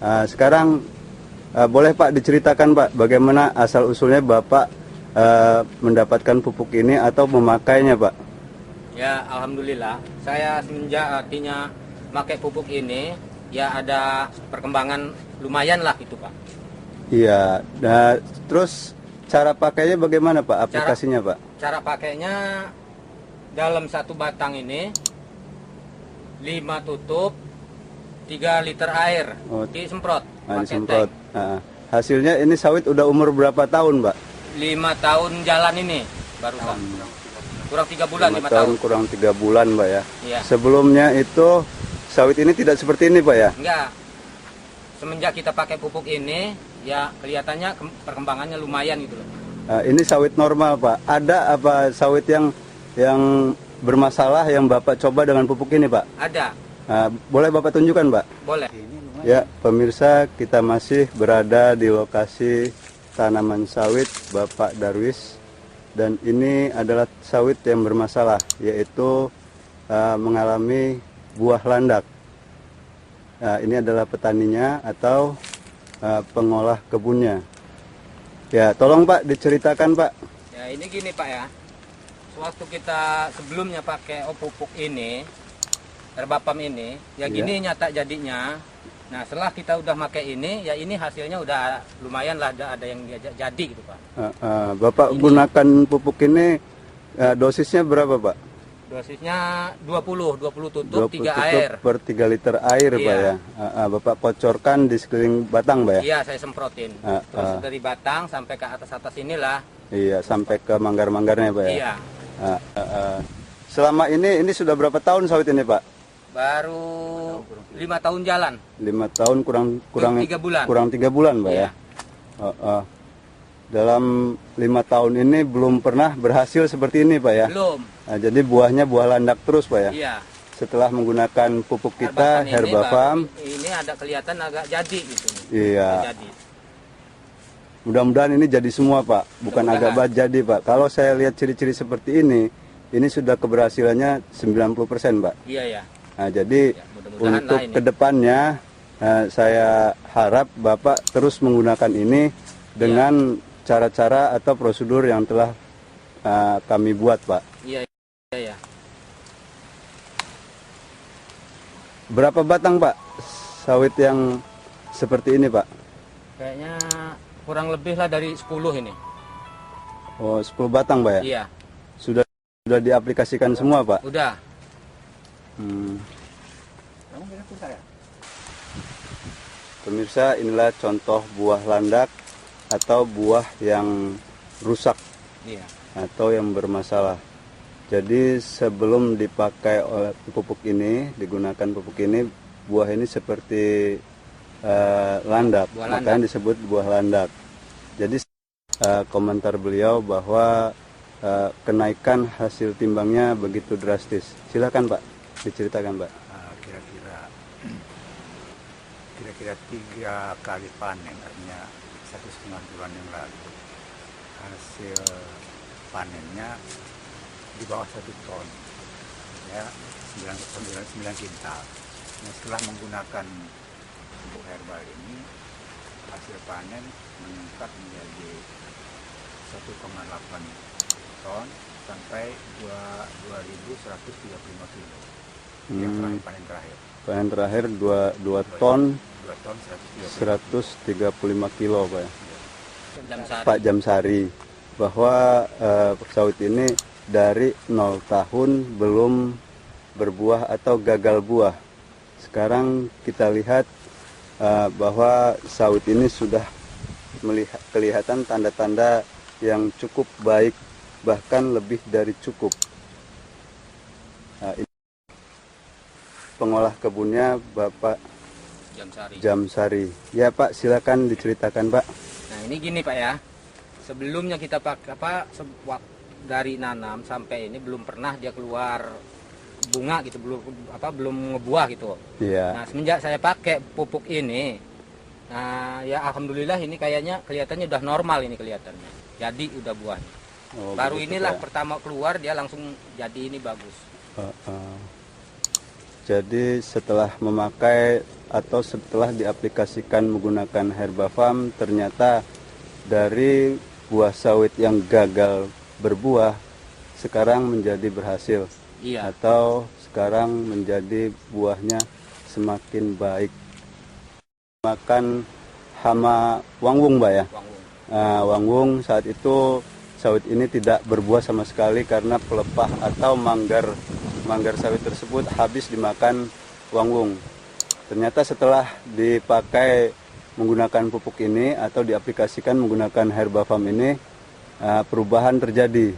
Sekarang boleh Pak diceritakan Pak bagaimana asal usulnya Bapak mendapatkan pupuk ini atau memakainya Pak? Ya, alhamdulillah. Saya semenjak artinya pakai pupuk ini, ya ada perkembangan lumayan lah gitu Pak. Iya. Nah, terus cara pakainya bagaimana Pak? Aplikasinya Pak? Cara pakainya dalam satu batang ini 5 tutup 3 liter air disemprot pakai Disemprot. tank. Hasilnya ini sawit udah umur berapa tahun Pak? 5 tahun jalan ini barusan. Kurang 3 bulan, 5 tahun. Kurang 3 bulan Pak ya. Iya. Sebelumnya itu sawit ini tidak seperti ini Pak ya? Enggak. Semenjak kita pakai pupuk ini, ya kelihatannya perkembangannya lumayan gitu loh. Ini sawit normal Pak. Ada apa sawit yang bermasalah yang Bapak coba dengan pupuk ini Pak? Ada. Boleh Bapak tunjukkan Pak? Boleh. Ya, pemirsa, kita masih berada di lokasi tanaman sawit Bapak Darwis. Dan ini adalah sawit yang bermasalah, yaitu mengalami buah landak. Ini adalah petaninya atau pengolah kebunnya. Ya, tolong Pak diceritakan Pak. Ya ini gini Pak ya. Sewaktu kita sebelumnya pakai pupuk ini, herbapam ini, ya gini nyata jadinya. Nah setelah kita udah pakai ini, ya ini hasilnya udah lumayan lah, ada yang jadi gitu Pak. Bapak ini gunakan pupuk ini dosisnya berapa Pak? Dosisnya 20 tutup 3 tutup air. Per 3 liter air Iya. Pak ya. Bapak kocorkan di sekeliling batang Pak ya? Iya saya semprotin. Terus dari batang sampai ke atas inilah. Iya, sampai ke manggar-manggarnya Pak ya? Iya. Selama ini sudah berapa tahun sawit ini Pak? Baru 5 tahun jalan. 5 tahun kurang 3 bulan. Kurang 3 bulan Pak Iya. ya? Dalam 5 tahun ini belum pernah berhasil seperti ini Pak ya? Belum. Jadi buahnya buah landak terus Pak ya? Iya. Setelah menggunakan pupuk kita, Herbapam. Ini ada kelihatan agak jadi gitu. Iya. Jadi. Mudah-mudahan ini jadi semua Pak, bukan agak banget jadi Pak. Kalau saya lihat ciri-ciri seperti ini sudah keberhasilannya 90% Pak. Iya ya. Nah, jadi Ya, untuk kedepannya saya harap Bapak terus menggunakan ini dengan cara-cara atau prosedur yang telah kami buat Pak. Iya ya. Berapa batang Pak sawit yang seperti ini Pak? Kayaknya kurang lebih lah dari 10 ini. Oh, 10 batang Pak ya? Iya. Sudah diaplikasikan semua Pak? Udah. Pemirsa, inilah contoh buah landak atau buah yang rusak atau yang bermasalah. Jadi sebelum dipakai oleh pupuk ini, digunakan pupuk ini, buah ini seperti landak, makanya disebut buah landak. Jadi komentar beliau bahwa kenaikan hasil timbangnya begitu drastis. Silakan Pak, diceritakan Pak. Kira-kira 3 kali panen, artinya 1,5 bulan yang lalu hasil panennya di bawah 1 ton, ya 9 kintal. Nah, setelah menggunakan pupuk herbal ini, hasil panen meningkat menjadi 1,8 ton sampai 2.135 kilo. Yang terakhir, panen terakhir. Panen terakhir 2 ton 135 kilo Pak ya. Pak Jamsari, bahwa sawit ini dari 0 tahun belum berbuah atau gagal buah. Sekarang kita lihat bahwa sawit ini sudah kelihatan tanda-tanda yang cukup baik, bahkan lebih dari cukup. Ini pengolah kebunnya Bapak Jamsari. Ya Pak, silakan diceritakan Pak. Nah ini gini Pak ya, sebelumnya kita pakai dari nanam sampai ini belum pernah dia keluar bunga gitu, belum ngebuah gitu. Iya. Nah semenjak saya pakai pupuk ini, nah ya alhamdulillah ini kelihatannya udah normal ini kelihatannya. Jadi udah buahnya. Baru inilah pertama keluar dia langsung jadi ini bagus. Jadi setelah memakai atau setelah diaplikasikan menggunakan Herbafarm, ternyata dari buah sawit yang gagal berbuah sekarang menjadi berhasil. Iya. Atau sekarang menjadi buahnya semakin baik. Makan hama wangwung, Mbak ya. Wangwung saat itu sawit ini tidak berbuah sama sekali karena pelepah atau manggar sawit tersebut habis dimakan wangwung. Ternyata setelah dipakai menggunakan pupuk ini atau diaplikasikan menggunakan Herbafarm ini, perubahan terjadi.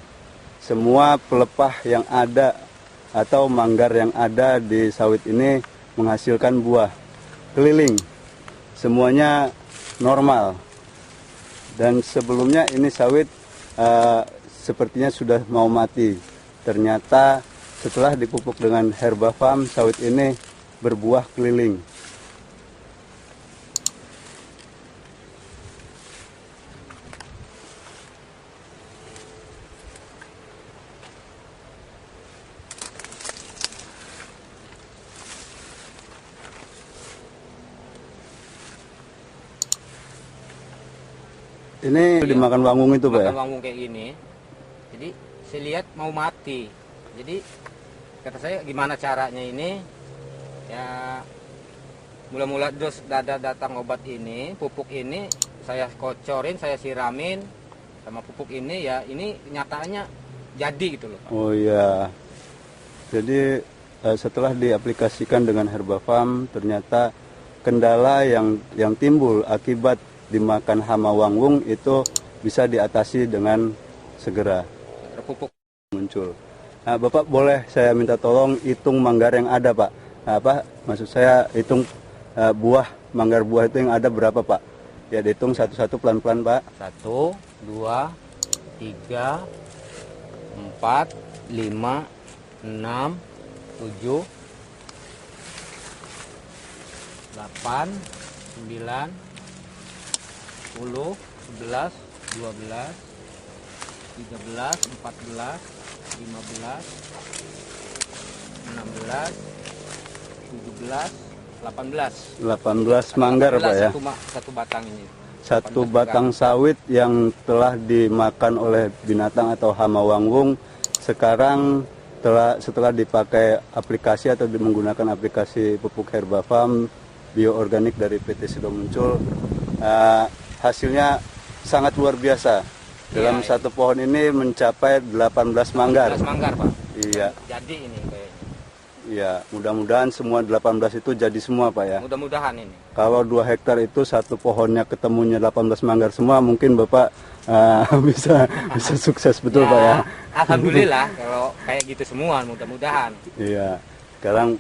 Semua pelepah yang ada atau manggar yang ada di sawit ini menghasilkan buah keliling. Semuanya normal. Dan sebelumnya ini sawit sepertinya sudah mau mati. Ternyata setelah dipupuk dengan Herbafarm, sawit ini berbuah keliling. Ini dimakan wangwung itu, Pak ya? Makan wangwung kayak gini. Jadi saya lihat mau mati. Jadi kata saya gimana caranya ini? Ya mula-mula dos datang obat ini, pupuk ini saya kocorin, saya siramin sama pupuk ini, ya ini nyatanya jadi gitu loh, Pak. Oh iya. Jadi setelah diaplikasikan dengan Herbafarm, ternyata kendala yang timbul akibat dimakan hama wangwung itu bisa diatasi dengan segera. Pupuk Muncul. Nah, Bapak boleh saya minta tolong hitung manggar yang ada, Pak? Maksud saya hitung manggar buah itu yang ada berapa, Pak? Ya, dihitung satu-satu pelan-pelan, Pak. 1, 2, 3, 4, 5, 6, 7, 8, 9, 10, 11, 12, 13, 14, 15, 16, 17, 18. 18 manggar, Pak ya. Satu batang ini. Satu batang sawit yang telah dimakan oleh binatang atau hama wangwung sekarang setelah dipakai aplikasi atau menggunakan aplikasi pupuk Herbafarm bioorganik dari PT Sido Muncul, hasilnya sangat luar biasa. Dalam satu pohon ini mencapai 18 manggar. 18 manggar, Pak. Iya. Jadi ini kayaknya. Iya, mudah-mudahan semua 18 itu jadi semua, Pak ya. Mudah-mudahan ini. Kalau 2 hektar itu satu pohonnya ketemunya 18 manggar semua, mungkin Bapak bisa sukses betul, Ya, Pak ya. Alhamdulillah kalau kayak gitu semua, mudah-mudahan. Iya. Sekarang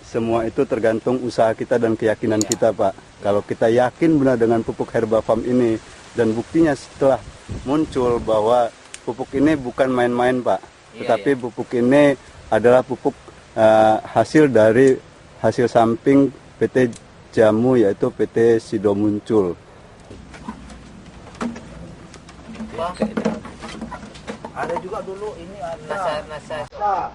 semua itu tergantung usaha kita dan keyakinan kita, Pak. Kalau kita yakin benar dengan pupuk Herbafarm ini, dan buktinya setelah muncul bahwa pupuk ini bukan main-main, Pak. Tetapi pupuk ini adalah pupuk hasil dari hasil samping PT Jamu, yaitu PT Sido Muncul. Ada juga dulu ini ada. Nasa. Bisa